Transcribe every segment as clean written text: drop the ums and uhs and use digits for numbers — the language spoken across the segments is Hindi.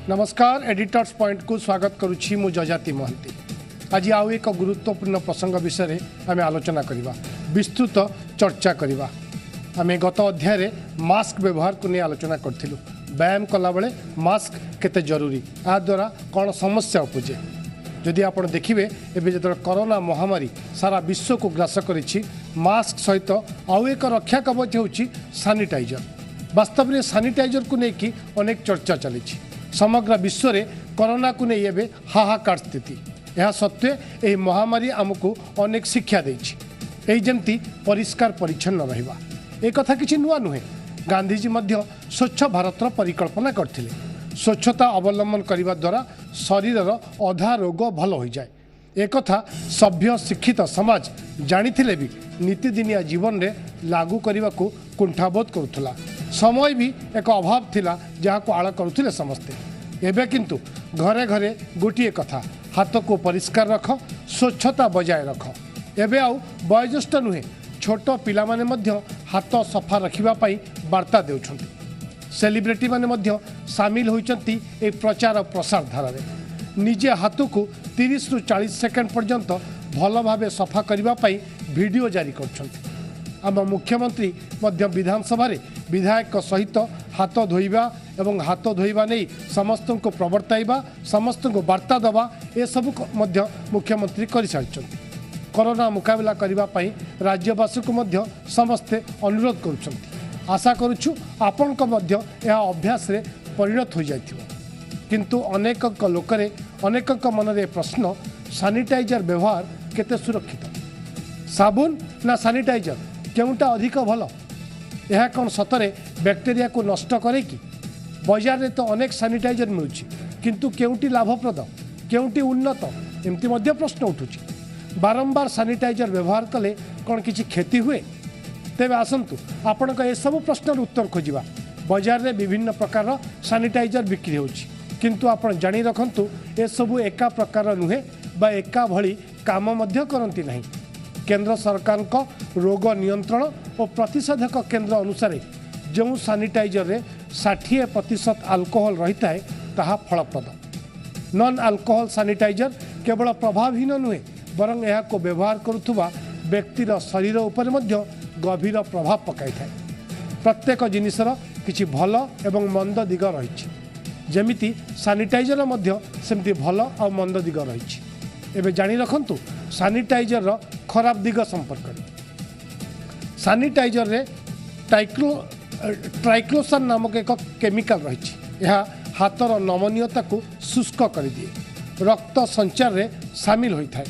नमस्कार एडिटर्स पॉइंट को स्वागत करुछि मु जजाति महंती। आज आउ एक गुरुत्वपूर्ण प्रसंग विषय आम आलोचना करवा विस्तृत चर्चा करवा। आम गत अध्याय मास्क व्यवहार को नहीं आलोचना करूँ। व्यायाम कला बेले मास्क केते जरूरी आ द्वारा कौन समस्या उपजे जदि आप देखिए एवं जो कोरोना महामारी सारा विश्व को ग्रास करिछि मास्क सहित आउ एक रक्षा कवच होछि सानिटाइजर। वास्तव में सानिटाइजर को लेकिन अनेक चर्चा चली समग्र विश्व में कोरोना को नहीं एवं हाहाकार स्थिति। यह सत्वे यह महामारी आमको अनेक शिक्षा देछि जमती परिष्कार परिच्छन्न रहिबा। एक कथा किछि नुआ नुहे। गांधीजी मध्य स्वच्छ भारत परिकल्पना करथिले। स्वच्छता अवलंबन करने द्वारा शरीर अधा रोग भल हो जाए। एक कथा सभ्य शिक्षित समाज जानी भी नीतिदिनिया जीवन में लागू करने को कुंठाबोध करुला। समय भी एक अभाव थिला जहाँ को आड़ करुले समस्ते। एबे किंतु घरे घरे गोटे कथा हाथ को परिष्कार रख स्वच्छता बजाय रख। एबे आउ वयोज्येष्ठ नुहे छोट पिला माने मध्य हाथ सफा रखिबा पई वार्ता देउछंती। सेलिब्रिटी माने मध्य सामिल होइचंती ए प्रचार और प्रसार धारा रे। निजे हाथ को 30 रु 40 सेकेंड पर्यंत भल भावे सफा करबा पई वीडियो जारी करछंती। आम मुख्यमंत्री मध्य विधानसभा रे विधायक सहित हाथ धोइबा एवं हाथ धोइबा नहीं समस्त को प्रवर्ताइबा समस्त को वार्ता दबा ए सब मध्य मुख्यमंत्री कर सारिछंती। कोरोना मुकाबला करबा पई राज्यवासी को मध्य समस्ते अनुरोध करुछंती। आशा करुछु आपनक मध्य यह अभ्यास रे परिणत हो जाइथिबो। किंतु अनेक लोकरे अनेक मन रे प्रश्न सानिटाइजर व्यवहार केते सुरक्षित। साबुन ना सानिटाइजर केउटा अधिक भल? यह कौन सतरे बैक्टेरिया को नष्ट करे कि? बाजार में तो अनेक सानिटाइजर मिलुछि किंतु केउटी लाभप्रद केउटी उन्नत एमती मध्य प्रश्न उठुछि। बारंबार सानिटाइजर व्यवहार कले कौन किछि क्षति हुए? तेबे आसंतु आपण ए सब प्रश्नर उत्तर खोजिबा। बाजार में विभिन्न प्रकार सानिटाइजर बिक्री होछि किंतु आपण जानी रखंतु ए सब एका प्रकार नुहे बा एका भली काम मध्य करंती नहीं। केंद्र सरकार को रोग नियंत्रण और प्रतिषेधक केंद्र अनुसार जो सानिटाइजर रे 60% अल्कोहल रही है ताहा फलप्रद। नॉन अल्कोहल सानिटाइजर केवल प्रभावहीन नुहे बरं यह को व्यवहार करुवा व्यक्तिर शरीर उपर मध्य गभीर प्रभाव पकाई थाए। प्रत्येक जिनिसर किछि भल एवं मंद दिग रही। जमिति सानिटाइजर मध्य सेमती भल और मंद दिग रही। एबे जानी रखंतु सानिटाइजर रो खराब दिग संपर्क। सानिटाइजर रे ट्राइक्लोसान नामक एक केमिकल रही। यह हाथर नमनीयता को शुष्क कर दिए। रक्त संचार रे शामिल होता है।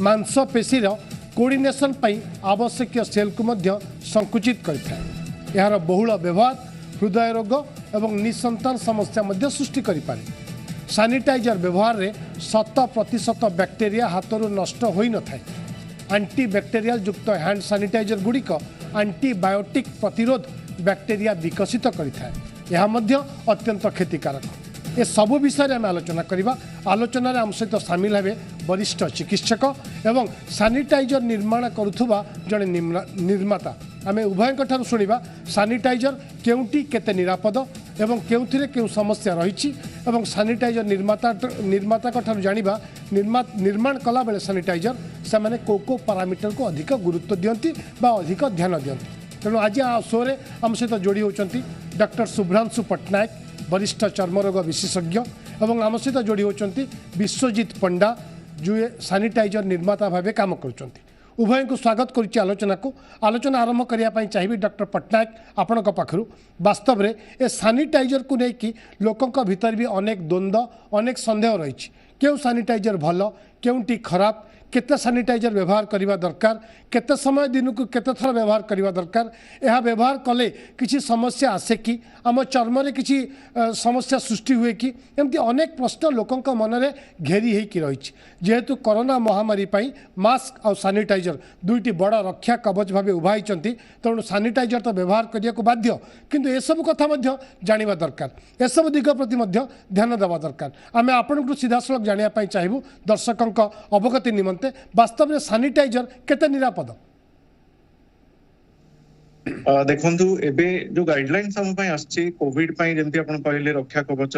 मांसपेशी कोऑर्डिनेशन पई आवश्यक सेल को मध्य संकुचित करता है। यार बहुल व्यवहार हृदय रोग एवं निसंतान समस्या मध्य सृष्टि करि पारे। सानिटाइजर व्यवहार रे 100% बैक्टेरिया हाथरू नष्ट होई न थाए। एंटीबैक्टेरियल युक्त हैंड सानिटाइजर गुड़िक एंटीबायोटिक प्रतिरोध बैक्टेरिया विकसित करिथाए। यह मध्य अत्यंत क्षतिकारक। ए सब विषय आम आलोचना करवा। आलोचना आम सहित सामिल हेबे वरिष्ठ चिकित्सक एवं सानिटाइजर निर्माण करुथुबा जड़े निर्माता। आम उभय शुणा सानिटाइजर केउटी केते निरापद एवं केउथिरे केउ समस्या रही एवं सानिटाइजर निर्माता ठारू जानिबा निर्माण कला बेले सानिटाइजर से माने को पैरामीटर को अधिक गुरुत्व दियंती बा अधिक ध्यान दियंती। तेणु आज शो रे आम सहित जोड़ी होचंती डॉक्टर शुभ्रांशु पट्टनायक वरिष्ठ चर्मरोग विशेषज्ञ एवं आम सहित जोड़ी होचंती विश्वजीत पंडा जो सानिटाइजर निर्माता भाव काम करुचंती। उभय को स्वागत करुच्ची आलोचना को। आलोचना आरंभ करने चाहिए डॉक्टर पट्टनायक आपण पाखु वास्तव में ए सानिटाइजर को लेकिन लोकों भीतर भी अनेक द्वंद्व अनेक सन्देह रही। क्यों सानिटाइजर भल केउटी खराब केते सानिटाइजर व्यवहार करने दरकार केते समय दिन को केते थर व्यवहार करने दरकार यह व्यवहार कले किसी समस्या आसे कि आम चर्म रे किसी समस्या सृष्टि हुए कि एमती अनेक प्रश्न लोकों मन में घेरी होकर रही। जेहेतु कोरोना महामारी पाई मास्क और सानिटाइजर दुईटी बड़ रक्षा कवच भाव उभाई तेणु सानिटाइजर तो व्यवहार करने को बाध्य किंतु ए सब कथा जाना दरकार ए सब दिग प्रति ध्यान देवा दरकार। आम आपन सीधा सड़क जानापी चाहबू दर्शकों अवगति निमंते वास्तव में सानिटाइजर केते निरापद? देखंतु एबे जो गाइडलाइंस हम पई आछि कोविड पई जेंति आपण कहले रक्षा कवच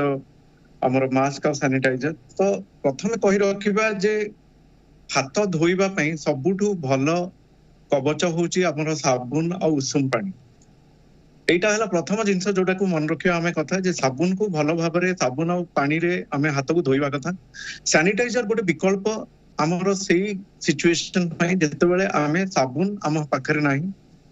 हमर मास्क और सैनिटाइजर तो प्रथम कहि रखिबा जे हाथ धोइबा पई सबुठु भलो कवच होची हमर साबुन और उषुम पानी एटा हला प्रथम जिंस जोटा को मन रखियो हमें कथा जे साबुन को भलो भाबरे साबुन और पानी रे हमें हाथ को धोइबा कथा सैनिटाइजर गोटे विकल्प हमर सेही सिचुएशन पई जते बेले हमें साबुन हम पाखरे नाही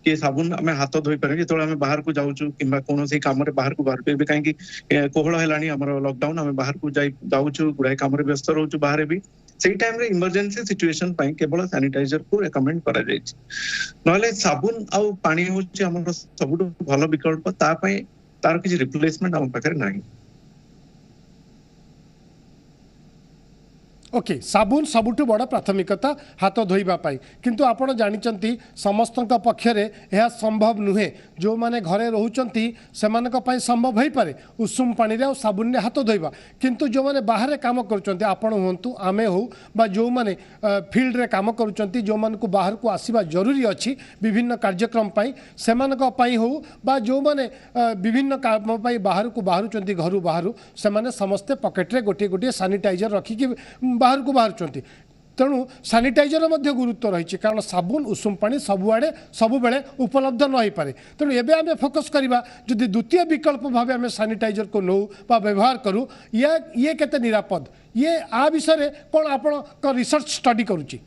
कि साबुन हमें हाथ धोई पारे जते हमें बाहर को जाउछु किबा कोनो से काम रे बाहर को पे काहे कि कोहळ हेलानी हमर लॉकडाउन हमें बाहर को जाउछु गुडाई काम रे व्यस्त रहउछु बाहर भी सेही टाइम रे इमरजेंसी सिचुएशन पई केवल सैनिटाइजर को रेकमेंड करा जाय छी नले साबुन और पानी होची हमर सबुठु भलो विकल्प ता पई तार किछि रिप्लेसमेंट हम पाखरे नाही ओके साबुन सबुठु बड़ प्राथमिकता हाथ धोइबा पाई किंतु आपण जानिचंती समस्त पक्षरे यह संभव नुहे जो माने घरे रहउचंती सेमानक पई संभव होई पारे उषुम पानी रे और साबुन रे हाथ धोइबा किंतु जो माने बाहर काम करूचंती आपण होंतु आमे हो बा जो माने फील्ड रे काम करूचंती जो मान को बाहर को आसीबा जरूरी अछि विभिन्न कार्यक्रम पई सेमानक पई हो बा जो माने विभिन्न काम पई बाहर को बाहरुचंती घरु बाहरु सेमाने समस्त पॉकेट रे गोटे गोटे सैनिटाइजर रखी कि बाहर को बाहर तेणु सैनिटाइजर मध्य गुरुत्व रही कारण साबुन उषुम पानी सबुआड़े सबु बेले उपलब्ध न हो पारे तेणु एबे आमे फोकस करबा जदि द्वितीय विकल्प भाव आमे सैनिटाइजर को नौ बा व्यवहार करूँ ये केते निरापद ये आ विषय कौन आपण रिसर्च स्टडी करूची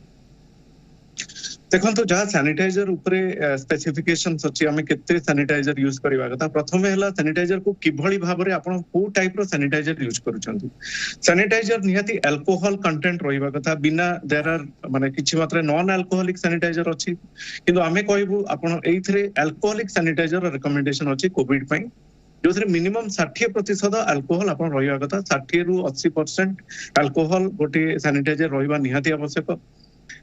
देखो तो जहाँ सैनिटाइजर ऊपर स्पेसिफिकेशंस अछि हमें केते सैनिटाइजर यूज करबा कथा प्रथमे हला सैनिटाइजर को किभली भाबरे आपण को टाइप रो सैनिटाइजर यूज करूछंती सैनिटाइजर निहाती अल्कोहल कंटेंट रहिबा कथा बिना देयर आर माने किछि मात्रा नॉन अल्कोहलिक सैनिटाइजर अछि किंतु हमें कहबू आपण एइथरे अल्कोहलिक सैनिटाइजर रिकमेंडेशन अछि कोविड पई जो मिनिमम 60% अल्कोहल आपण रहिबा कथा 60 रु 80% अल्कोहल गोटे सैनिटाइजर रहिबा निहाती आवश्यक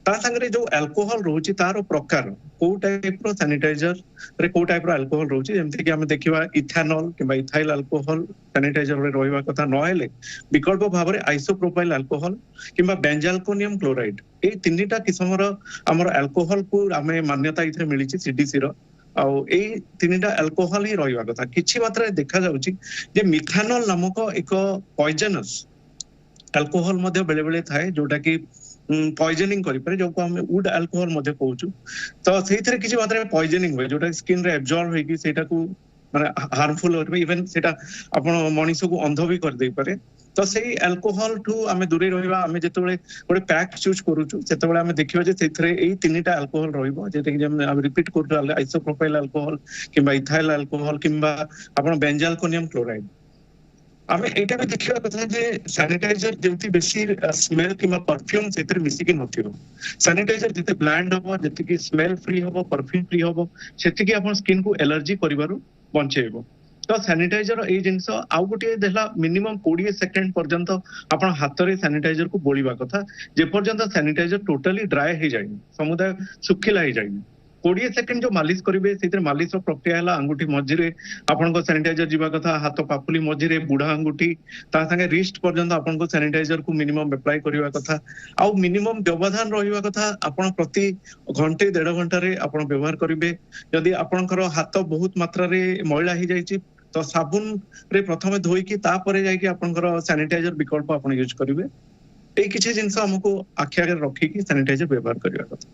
ता संगरे जो अल्कोहल रोची तारो प्रकार को टाइप रो सैनिटाइजर रे को टाइप रो अल्कोहल रोची जेमति कि हम देखिबा इथेनॉल किबा इथाइल अल्कोहल सैनिटाइजर रे रहिबा कथा नहेले विकल्प भाव रे आइसोप्रोपाइल अल्कोहल किबा बेंजाल्कोनियम क्लोराइड ए तीनटा किस्म रो हमर अल्कोहल को हमें मान्यता इथे मिली छि सीडीसी रो आ ए तीनटा अल्कोहल ही रहिबा कथा किछि मात्रा देखा जाउची जे मिथेनॉल नामक एक पॉइजनस अल्कोहल मध्ये बेले बेले थाए जोटा कि पॉइजनिंग करि पारे जो को हम वुड अल्कोहल मध्ये कहउछु तो सेइथरे किछि मात्रा में पॉइजनिंग होय जोटा स्किन रे एब्जॉर्ब होई कि सेटा को माने हार्मफुल होय इवन सेटा आपण मनुष्य को अंध भी कर दे पारे तो सेही अल्कोहल ठू हमें दूरे रहिबा हमें जेतेबेले गोटे पैक चूज करूछु सेतेबेले हमें देखिबा जे सेथरे एई तीनटा अल्कोहल रहिबो जेते कि हम रिपीट करथु आइसोप्रोपाइल अल्कोहल किबा इथाइल अल्कोहल किबा आपण बेंजाल्कोनियम क्लोराइड हमें एटा भी देखिबा कथा जे सैनिटाइजर जेमति बेसी स्मेल किबा परफ्यूम सेतर मिसी कि नथिबो सैनिटाइजर जते ब्लैंड होबो जते कि स्मेल फ्री होबो परफ्यूम फ्री होबो सेति कि आपण स्किन को एलर्जी करिवारु बंचेबो तो सैनिटाइजर ए जिंस आउ गोटे देला मिनिमम 20 सेकंड पर्यंत आपण हाथ रे सैनिटाइजर को बोलिबा कथा जे पर्यंत सैनिटाइजर टोटली ड्राई हे जाय समुदाय सुखिला हे जाय 20 सेकंड जो मालिश करिवे सेतिर मालिश रो प्रक्रिया हला अंगुठी मझिरे आपण को सैनिटाइजर जीवा कथा हाथ पापुली मझिरे बुढ़ा अंगुठी ता संगे रिस्ट पर्यंत आपण को सैनिटाइजर को मिनिमम अप्लाई करिवा कथा आ मिनिमम व्यवधान रहिवा कथा आपण प्रति घंटे 1.5 घंटा रे आपण व्यवहार करिवे यदि आपणकर हाथ बहुत मात्रा रे मैला ही जाईची तो साबुन रे प्रथमे धोई कि ता परे जाई कि आपणकर सैनिटाइजर विकल्प आपण यूज करिवे ए किछि जिंस हमको आखि आगे रखी कि सैनिटाइजर व्यवहार करिवा कथा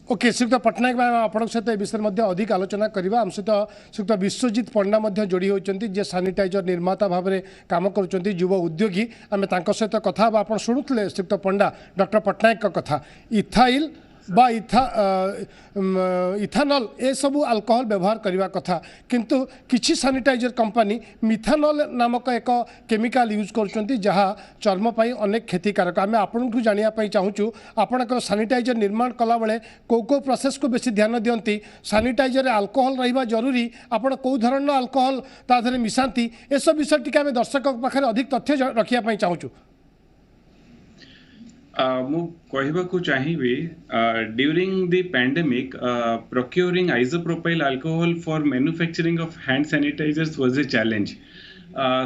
ओके श्रीयुक्त पट्टनायक भाई आपण सहित ए विषय में अधिक आलोचना करवा आम सहित श्रीयुक्त विश्वजीत पंडा जोड़ी होती जे सैनिटाइजर निर्माता भाव में कम कर युव उद्योगी आम सहित कथा आप शुणुले श्रीयुक्त पंडा डॉक्टर पट्टनायक कथा इथाइल बा इथानॉल ए सबू अल्कोहल व्यवहार करने कथा किंतु किछि सैनिटाइजर कंपनी मिथानॉल नामक एक केमिकल यूज कर जहाँ चर्म पर अनेक क्षतिकारक आम आपको जानापी चाहूँ आपणकर सैनिटाइजर निर्माण कला बेले को प्रोसेस को बेसी ध्यान दियंती सैनिटाइजर अल्कोहल रहा जरूरी आपण कौ धरण अल्कोहल ता धरे मिसाती ए सब विषय टी आम दर्शक पाखे अधिक तथ्य रखापी चाहूँ मु कहबाकू चाहिए during the pandemic procuring isopropyl alcohol for manufacturing of hand sanitizers was a challenge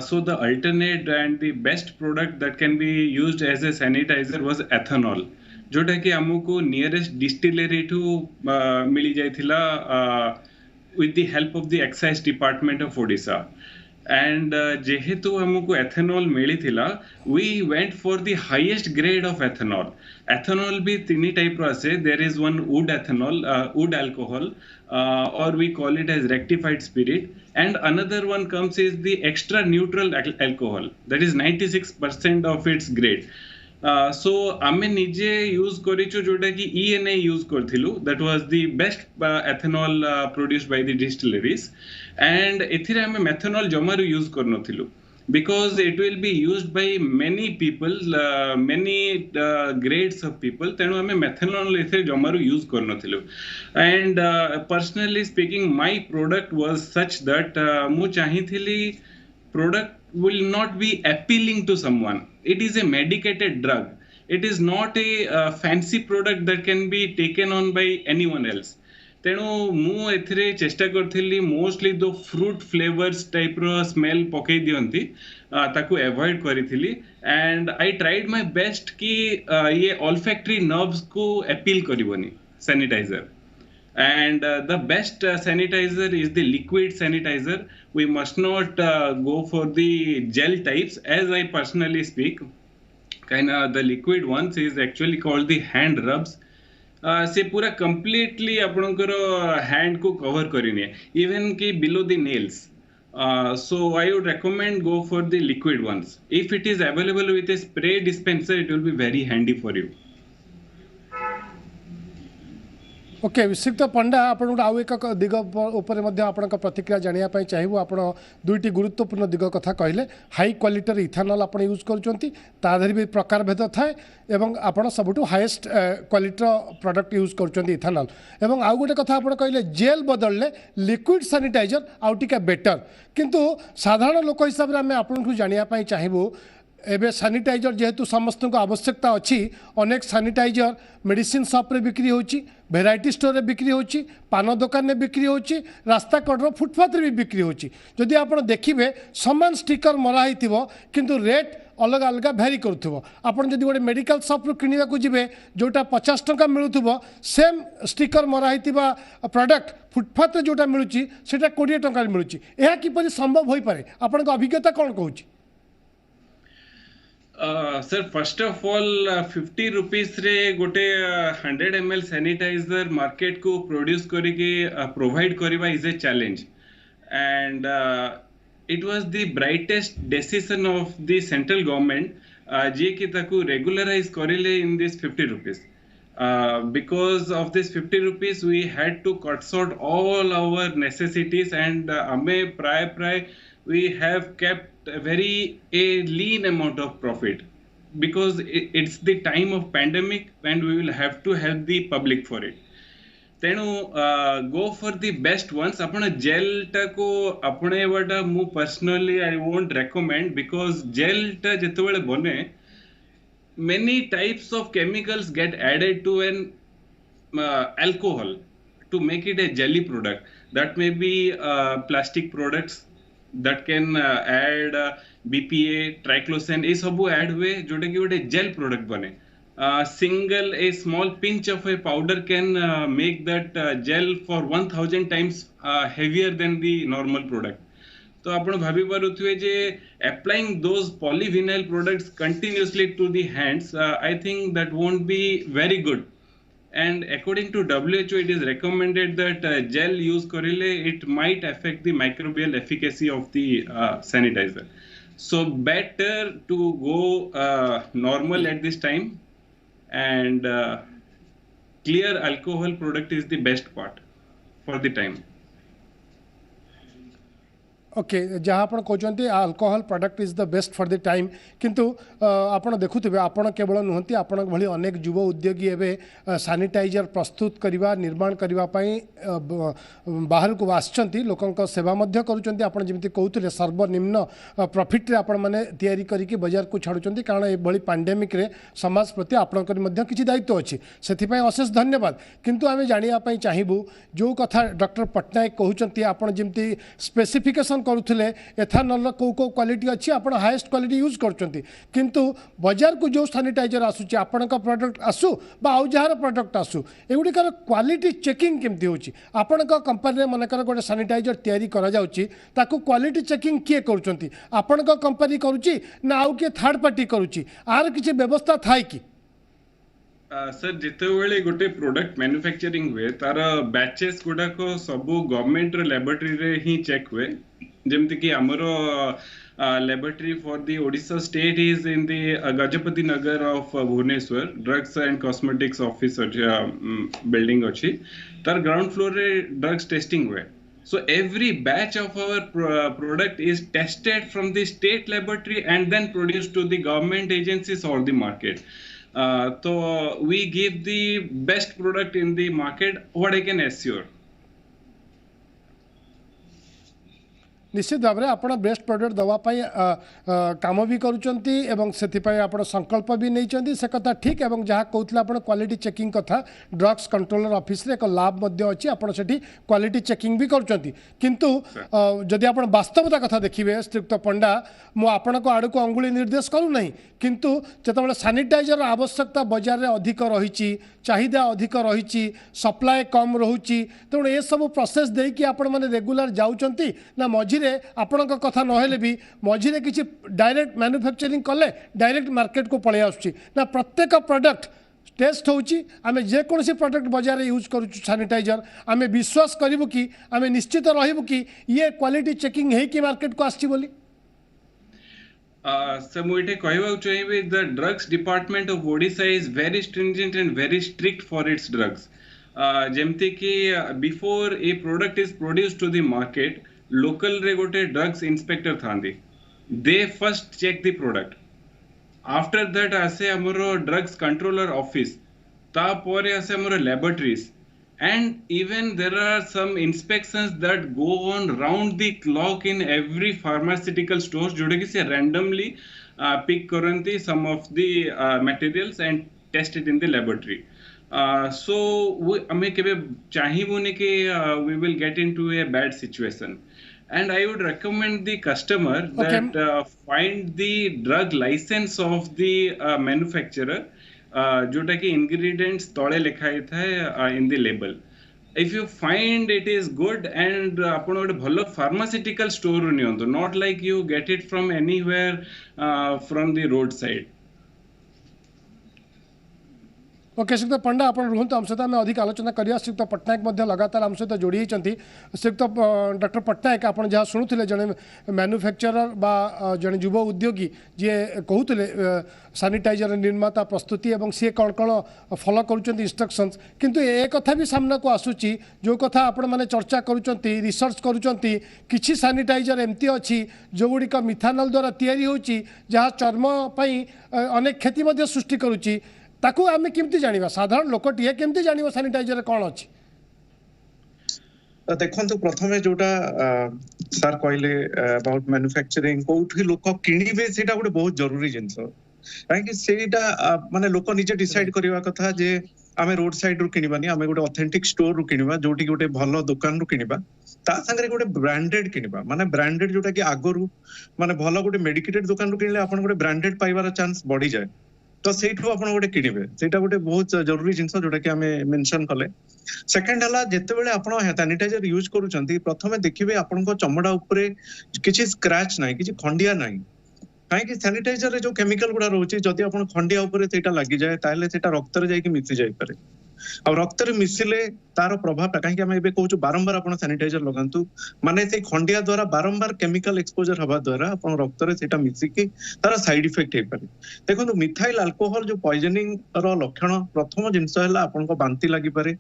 so the alternate and the best product that can be used as a sanitizer was ethanol जोटा कि हमको नियरेस्ट डिस्टिलरी टू मिली जाइथिला with the help of the excise department of Odisha and jehetu हमको ethanol मिली थिला we went for the highest grade of ethanol. Ethanol भी तीन type रो आसे. There is one wood ethanol, wood alcohol, or we call it as rectified spirit, and another one comes is the extra neutral alcohol, that is 96% of its grade. So आमे निजे यूज करिचो जोटा कि ENA यूज करथिलु, that was the best ethanol produced by the distilleries, and एथिरे आमे methanol जमारु यूज करनथिलु because it will be used by many people, many grades of people, तेणु आमे methanol एथिरे जमारु यूज करनथिलु. And personally speaking, my product was such that मु चाहिथिली product will not be appealing to someone. It is a medicated drug. It is not a fancy product that can be taken on by anyone else. तेणु मु एथिरे चेष्टा करथिली मोस्टली दो फ्रूट फ्लेवर्स टाइप रो स्मेल पकई दियंती ताकू अवॉइड करिथिली, and I tried my best कि ये ऑल्फैक्टरी नर्व्स को अपील करिवनी sanitiser. And the best sanitizer is the liquid sanitizer. We must not go for the gel types, as I personally speak. The liquid ones is actually called the hand rubs. से पूरा completely आपनकर hand को cover करिने, even कि below the nails. So I would recommend go for the liquid ones. If it is available with a spray dispenser, it will be very handy for you. Okay Shriyukta Panda आपण आउ एक दिग उपर आपण प्रतिक्रिया जानापी चाहबू. आप दुईटी गुरुत्वपूर्ण दिग कथा कहले. हाई क्वालिटर इथानल आप यूज कर भी प्रकार भेद थाए एवं आपण सबुठ हाईएस्ट क्वालिटर प्रोडक्ट यूज कर इथानल. एवं आउ गोटे कथा आप कहले जेल बदलले लिक्विड सैनिटाइजर आउ टिके बेटर, किंतु साधारण लोक हिसाब से आम आपन जानापी चाहबू एबे सैनिटाइजर जेहेतु समस्त को आवश्यकता अच्छी, अनेक सैनिटाइजर मेडिसिन शॉप रे बिक्री होची, भेराइटी स्टोर रे बिक्री होची, पान दुकान में बिक्री होची, रास्ता कड़र फुटपाथ रे भी बिक्री होची. जदि आप देखिए समान स्टिकर मरा होइथिबो किंतु रेट अलग अलग भैरी करुथबो. आपन जदि गोटे मेडिकल शॉप रो किनिबा को जिवे जोटा 50 टंका मिलुथबो, सेम स्टिकर मरा होइथिबा प्रोडक्ट फुटपाथ रे जोटा मिलुची सेटा 20 टंका मिलुची. एहा किपरि संभव होई पारे? आपन को अभिज्ञता कोन कहूची? Sir first of all 50 rupees रे गोटे 100 ml सैनिटाइजर मार्केट को प्रोड्यूस करके प्रोवाइड करवा is a challenge, and it was the brightest decision of the central government जे कि ताकू रेगुलराइज करिले in this 50 rupees. Because of this 50 rupees we had to cut short all our necessities, and ame pray we have kept a lean amount of profit because it's the time of pandemic and we will have to help the public for it. तेणु go for the best ones. आपण जेल टा को अपने वाटा मु personally I won't recommend because gel टा जेतेबेले बने many types of chemicals get added to an alcohol to make it a jelly product. That may be plastic products that can add BPA, triclosan, ये सब add हुए जोटे कि ଗୋଟେ gel product बने. A small pinch of a powder can make that gel for 1000 times heavier than the normal product. तो आपण भाभी पारुथुए जे applying those polyvinyl products continuously to the hands, I think that won't be very good. And according to WHO, it is recommended that gel use korile it might affect the microbial efficacy of the sanitizer. So better to go normal at this time, and clear alcohol product is the best part for the time. Okay जहाँ आप कहते alcohol product is the best for the time, किंतु आपण देखुवे आपण केवल नुहति आपण भली अनेक युव उद्योगी एवं सैनिटाइजर प्रस्तुत करवा निर्माण करने बाहर को आसचंती लोकों सेवा करुँच. आप जमी कहते सर्वनिम्न प्रॉफिट रे आपण मैंने तैयारी करके बाजार को छाड़ुंट, कारण ये पैंडेमिक रे समाज प्रति आपंकर किसी दायित्व अच्छी, से अशेष धन्यवाद. किंतु आम जानापी चाहबू जो कथा डॉक्टर पट्टनायक कहते आप जमी स्पेसिफिकेशन करुले एथानल को क्वालिटी अच्छी आप हाएस्ट क्वालिटी यूज करछंती किंतु बाजार को जो सैनिटाइजर आसूची आपण प्रोडक्ट आसू बा आउ जार प्रोडक्ट आसू एगुड़िकार क्वालिटी चेकिंग केमती होची आपण कंपनी मनकर गोटे सैनिटाइजर तैयारी करा जाउची ताकू क्वालिटी चेकिंग किए करूछंती आपण कंपनी करूची ना आउ के थर्ड पार्टी करूची आर किसी व्यवस्था थाई कि सर जितेबले गोटे प्रोडक्ट मैन्युफैक्चरिंग हुए तार बैचेस गुड़ाक सब गवर्नमेंट लैबोरेटरी रे ही चेक हुए जमती कि आमर laboratory for the Odisha state is in the Gajapati Nagar of Bhubaneswar drugs and cosmetics office building अच्छी तार ग्राउंड फ्लोर रे ड्रग्स टेस्टिंग हुए. So every batch of our product is tested from the state laboratory and then produced to the government agencies or the market. So we give the best product in the market, what I can assure. निश्चित भाव में आप बेस्ट प्रोडक्ट दवाई काम भी करुँचे आप संकल्प भी नहीं से कथा ठीक और जहाँ कहते आप क्वालिटी चेकिंग कथा ड्रग्स कंट्रोलर ऑफिस रे एक लैब अच्छी आप क्वालिटी चेकिंग भी करुँच किंतु जदि आप वास्तवता कथा देखिए श्रीयुक्त पंडा मु आपण आड़ को अंगुली निर्देश करूना किंतु जो सैनिटाइजर आवश्यकता बाजार में अधिक रही चाहिदा अधिक रही सप्लाय कम रोचे तेणु ये सब प्रोसेस देकी आपण मैंने रेगुलर जाऊँच ना मझे आपण कथा नहेले भी मझे किसी डायरेक्ट मैन्युफैक्चरिंग कले डायरेक्ट मार्केट को पलि आसुची ना प्रत्येक प्रोडक्ट टेस्ट होची आमे जेकोसी प्रोडक्ट बाजार यूज करूँ सैनिटाइजर आमे विश्वास करूँ कि आमे निश्चित रहबू कि ये क्वालिटी चेकिंग है कि मार्केट को आसी बोली. सर मुझे कहवाक चाहिए the drugs department of Odisha is very stringent and very strict for its drugs. जेमती कि before a product is produced to the market local रे गोटे ड्रग्स इंस्पेक्टर थांदी they first check the product after that आसे हमर ड्रग्स कंट्रोलर ऑफिस तापर आसे हमर laboratories and even there are some inspections that go on round the clock in every pharmaceutical stores जोड़े कि से randomly pick करंती some of the materials and test it in the laboratory. So हमें केबे चाहिबुने कि we will get into a bad situation. And I would recommend the customer that find the drug license of the manufacturer जोटा कि ingredients तले लिखाई था in the label. If you find it is good and आपण गोटे भलो pharmaceutical store नियंतो, not like you get it from anywhere from the roadside. Okay Shriyukta Panda आप रुहतु आम सहित आम अधिक आलोचना करिया. श्रीयुक्त पट्टनायक लगातार आम सहित जोड़ी होती. श्रीयुक्त डॉक्टर पट्टनायक आप जहाँ शुणुले जड़े मैन्युफैक्चरर बा जड़े युव उद्योगी जी कहते सैनिटाइजर निर्माता प्रस्तुति और सी कौन कौन फॉलो कर इंस्ट्रक्शंस किंतु ए कथा भी सामना को आसूची जो कथा आपण मैंने चर्चा करुँच रिसर्च करुँच किसी सैनिटाइजर एमती अच्छी जो गुड़िक मिथानल द्वारा तैयारी होची जहाँ चर्म अनेक क्षति सृष्टि करुच्ची ताकू आमे केमती जानिबा साधारण लोकटिए केमती जानिबा सैनिटाइजर कौन अच्छी. देखो प्रथमे जोटा सर कहले अबाउट मैन्युफैक्चरिंग कोठी लोक किनिबे सेटा गोटे बहुत जरूरी जिंस काहे सेटा माने लोक निजे डिसाइड करबा कथा जे आमे रोड साइड रु किनिबानी आमे गोटे ऑथेंटिक स्टोर रु किनिबा जोटी गोटे भलो दुकान रु किनिबा ता संगे गोटे ब्रांडेड किनिबा माने ब्रांडेड जोटा कि आगरु माने भलो गोटे मेडिकेटेड दुकान रु किनले आपण गोटे ब्रांडेड पाइबार चांस बढ़ी जाए तो सेठू आपण गोटे किनिबे सेटा गोटे बहुत जरूरी जिंस जोटा कि आमे मेंशन कले. सेकंड हला जेते बेले आपण सैनिटाइजर यूज करूचंती प्रथमे देखिबे आपण को चमड़ा ऊपर किछि स्क्रैच नाही किछि खंडिया नाही काहे कि सैनिटाइजर रे जो केमिकल गुडा रहउची जदी आपण खंडिया ऊपर सेटा लागि जाय ताले सेटा रक्त रे जाय कि मिसि जाय पारे और रक्त रे मिसिले तार प्रभावटा काहे कि हम एबे कहूछु बारंबार आपण सैनिटाइजर लगांतु माने से खंडिया द्वारा बारंबार केमिकल एक्सपोजर हवा द्वारा आपण रक्त रे सेटा मिसि कि तार साइड इफेक्ट हे पारे. देखो मिथाइल अल्कोहल जो पॉइजनिंग रो लक्षण प्रथम जिंस हला आपण को बांती लागि पारे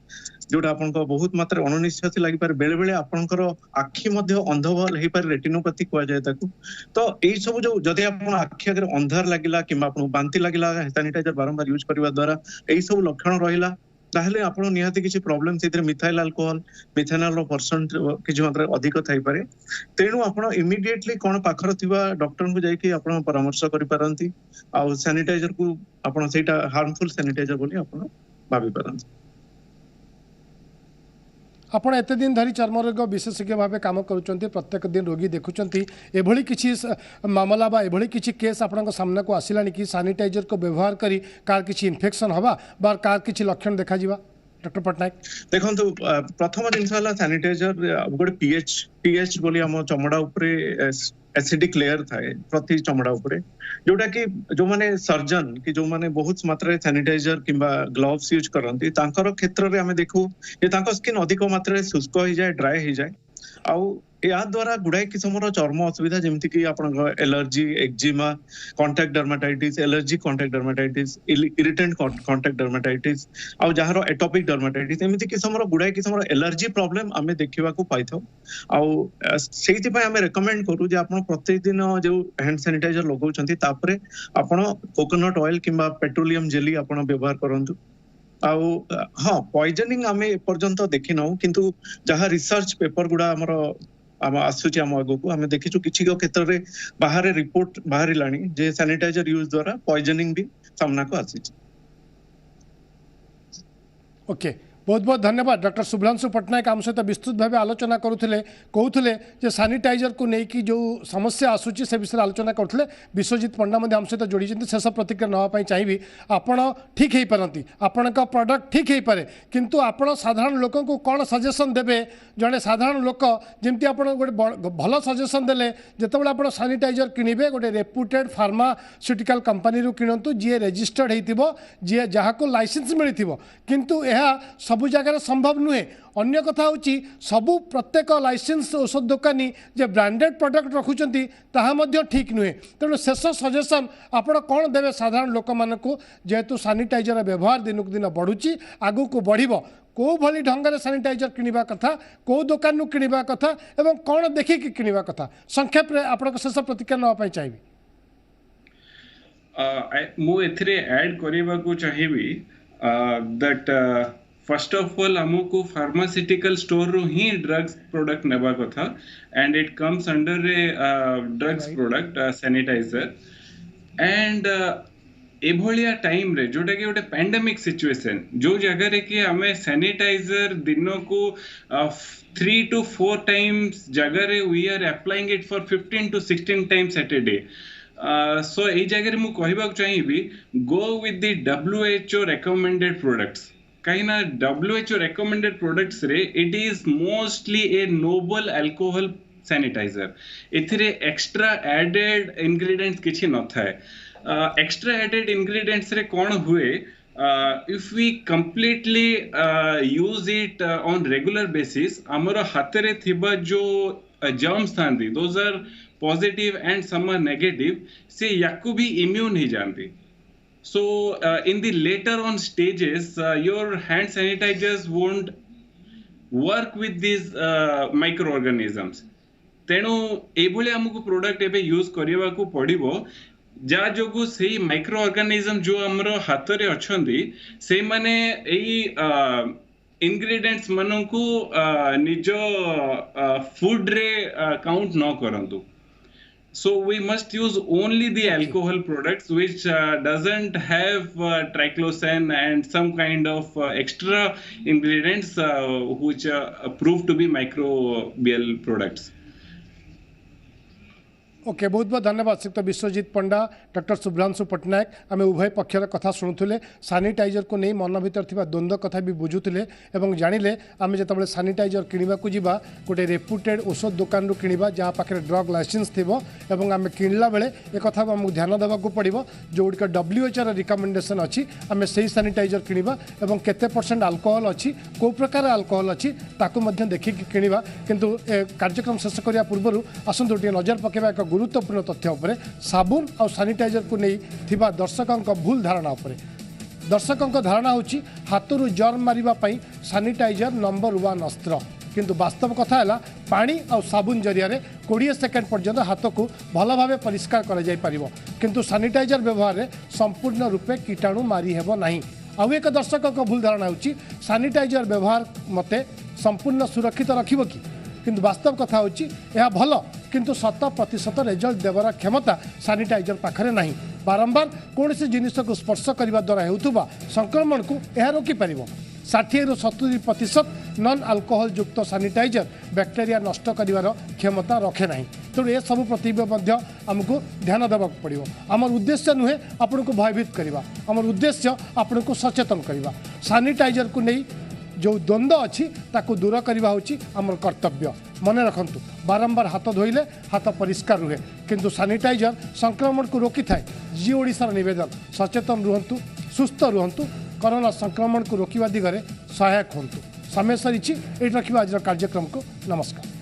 जोटा आपण को बहुत मात्रा अनिश्चित लागि पारे बेले बेले आपणकर आखि मध्ये अंधभल हे पारे रेटिनोपैथी कोआ जाय ताकू. तो एई सब जो जदि आपण आखि अगर अंधार लागिला किबा आपण बांती लागिला सैनिटाइजर बारंबार यूज करबा द्वारा एई सब लक्षण रहिला ताहले आपण निहाती किछि प्रॉब्लम सेतिर मिथाइल अल्कोहल मिथेनॉल रो परसेंट किछि मात्रा अधिक थाई पारे. तेणु आपण इमिडिएटली कोन पाखर थिबा डॉक्टर को जाई कि आपण परामर्श करि पारंती आ सैनिटाइजर को आपण सेटा हार्मफुल सैनिटाइजर बोली आपण भाबी पारंती. आपण एते दिन धरी चर्मरोग विशेषज्ञ भाव काम करुँच प्रत्येक दिन रोगी देखुंत एभली किसी मामला बा एभली किसी केस आपण सामना को आसला कि सानिटाइजर को व्यवहार करी कार किसी इन्फेक्शन हवा बा कार किसी लक्षण देखा जिबा डॉक्टर पटनायक देखो प्रथम जिन सानिटाइजर गोटे पीएच बोली आम चमड़ा उपरे एसिडिक लेयर थाए प्रति चमड़ा उपरे जोटा कि जो माने सर्जन कि जो माने बहुत मात्रा सैनिटाइजर किंबा ग्लोव्स यूज करंती तांकर क्षेत्र रे हमें देखू ये तांको स्किन अधिक मात्रा शुष्क हो जाए ड्राई हो जाए आउ या द्वारा गुड़ाई किस्मर चर्म असुविधा जमती कि आपण allergy eczema contact dermatitis allergy contact dermatitis irritant contact dermatitis आउ जहार एटोपिक डर्माटाइटिस एमिति किस्मर गुड़ाई किस्मर एलर्जी प्रॉब्लम आमे देखिबा को पाइथौ आउ सेति पय आमे रेकमेंड करू जे आपण प्रत्येक दिन जो हैंड सैनिटाइजर लगाउछंती तापरे आपण कोकोनट ऑयल किंबा पेट्रोलियम जेली आपण व्यवहार करंतु आउ हाँ पॉइजनिंग आमे पर्यंत देखि नौ किंतु जहां रिसर्च पेपर गुडा हमर आसुची आम आगो को हमें देखिछु किछि क्षेत्र रे बाहर रिपोर्ट बाहरिलानी जे सैनिटाइजर यूज द्वारा पॉइजनिंग भी सामना को आसी। ओके बहुत बहुत धन्यवाद डॉक्टर शुभ्रांशु पटनायक आम सहित विस्तृत भाव आलोचना करुले कहते जे सानिटाइजर को लेकिन जो समस्या आसूची से विषय आलोचना करते विश्वजीत पंडा आम सहित जोड़ी शेष प्रतिक्रिया नापी चाहिए आपण ठीक हो पारती आपण प्रडक्ट ठीक हो पारे किंतु आपण साधारण लोक को कौन सजेसन देवे जड़े साधारण लोक जमी आप गोटे भल सजेसन देले जितेबाला आप सानिटाइजर किणवे गोटे रेपुटेड फार्मास्यूटिकल कंपनी किणतु जी रेजिस्टर्ड हो जी जहाँ को लाइसेंस मिली किंतु यह सबु जगह संभव नुहे अन्य कथा होची सबु प्रत्येक लाइसेंस औषध दुकानी जे ब्रांडेड प्रोडक्ट रखुचंती ताहा मध्य ठीक नुहे तेणु शेष सजेसन आपण कौन देवे साधारण लोक मानकु जेहेतु सानिटाइजर व्यवहार दिनक दिन बढ़ुची आगु को बढ़िबो को भली ढंग से सानिटाइजर किनिबा कथा को दुकान नु किनिबा कथा एवं कौन देखि कि किनिबा कथा संक्षेप रे आपण शेष प्रतिक्रिया नवा पई चाहिबी मु एथिरे ऐड करिबा को चाहिबी दैट फर्स्ट ऑफ ऑल हमको फार्मास्यूटिकल स्टोर रू ही ड्रग्स प्रोडक्ट नेबा कथा and it comes under a drugs product sanitiser and एभलिया टाइम रे जोटा कि गोटे पैंडेमिक सिचुएशन जो जगह रे कि हमें सैनिटाइजर दिन को 3 to 4 टाइम्स जगह रे we are applying it for 15 to 16 times at a day so a जगह रे मु कहबा चाहिबी go with the WHO recommended products कहीं WHO recommended products रे it is mostly a noble alcohol sanitizer एथिरे extra added ingredients किछि न थाए extra added ingredients रे कौन हुए if we completely use it on regular basis हमर हाथ रे थिबा जो germs थांदी those are positive and some are negative से याकु भी immune ही जानती So in the later on stages, your hand sanitizers won't work with these microorganisms. तेणु एभली हमको प्रोडक्ट एबे यूज करिवा को पड़िबो जा जोगु सेही माइक्रो ऑर्गेनिज्म जो हमरो हाथ रे अछंदी से माने एई इंग्रेडिएंट्स मनकु निजो फूड रे काउंट न करंतु So we must use only the alcohol products which doesn't have triclosan and some kind of extra ingredients which prove to be microbial products. Okay बहुत बहुत धन्यवाद श्रीयुक्त विश्वजीत पंडा डॉक्टर शुभ्रांशु पटनायक आम उभय पक्षर कथा शुणुले सानिटाइजर को नहीं मन भर थी द्वंद्व कथा भी बुझुले और जानिले आम जो सानिटाइजर किणवा जा गोटे रेपुटेड औषध दुकान रू किणवा जहाँ पाखे ड्रग लाइसेंस थी और आम किणला बेले एक कथा आमको ध्यान देवाक पड़ो जो गुड़िक WHO रिकमेंडेशन अच्छी आम से सानिटाइजर किणवा और केते % अल्कोहल अच्छी कौ प्रकार अल्कोहल अच्छी ताकू देखिक किणवा किंतु कार्यक्रम शेष करने पूर्व आसतु टे नजर पकेबा एक गुरुत्वपूर्ण तथ्य उपरे साबुन और सैनिटाइजर को नहीं थिबा दर्शकों भूल धारणा उपरे दर्शकों धारणा होची हाथरू जर्म मारिबा सैनिटाइजर नंबर 1 अस्त्र किंतु वास्तव कथा है पानी और साबुन जरिया 20 सेकेंड पर्यंत हाथ को भल भाव परिष्कार कर जाई परिबो किंतु सैनिटाइजर व्यवहार में संपूर्ण रूपे कीटाणु मारी हेबो नहीं। आउ एक दर्शकों भूल धारणा होची सैनिटाइजर व्यवहार मते संपूर्ण सुरक्षित रखिबो कि किंतु वास्तव कथा होची यह भल किंतु 100% रिजल्ट देवार क्षमता सैनिटाइजर पाखरे नहीं। बारंबार कौन सी जिनिस को स्पर्श करने द्वारा होता संक्रमण को यह रोकी पार 60 ରୁ 70% नॉन अल्कोहल युक्त सैनिटाइजर बैक्टेरिया नष्ट करिवार क्षमता रखे ना। तेणु ए सब प्रति आमको ध्यान देवाक पड़ो। आमर उद्देश्य नुहे आपण को भयभीत करवा, आमर उद्देश्य आपण को सचेतन करवा। सैनिटाइजर को नहीं जो द्वंद्व अच्छी ताकू दूर करवा होची आमर कर्तव्य। मन रखंतु बारंबार हाथ धोइले हाथ परिष्कार रुहे, किंतु सैनिटाइजर संक्रमण को रोकी थाए। जी ओडिशार निवेदन, सचेतन रुहंतु, सुस्थ रुहंतु, कोरोना संक्रमण को रोकवा दिगरे सहायक हंतु। समय सरी ये रखा आज कार्यक्रम को। नमस्कार।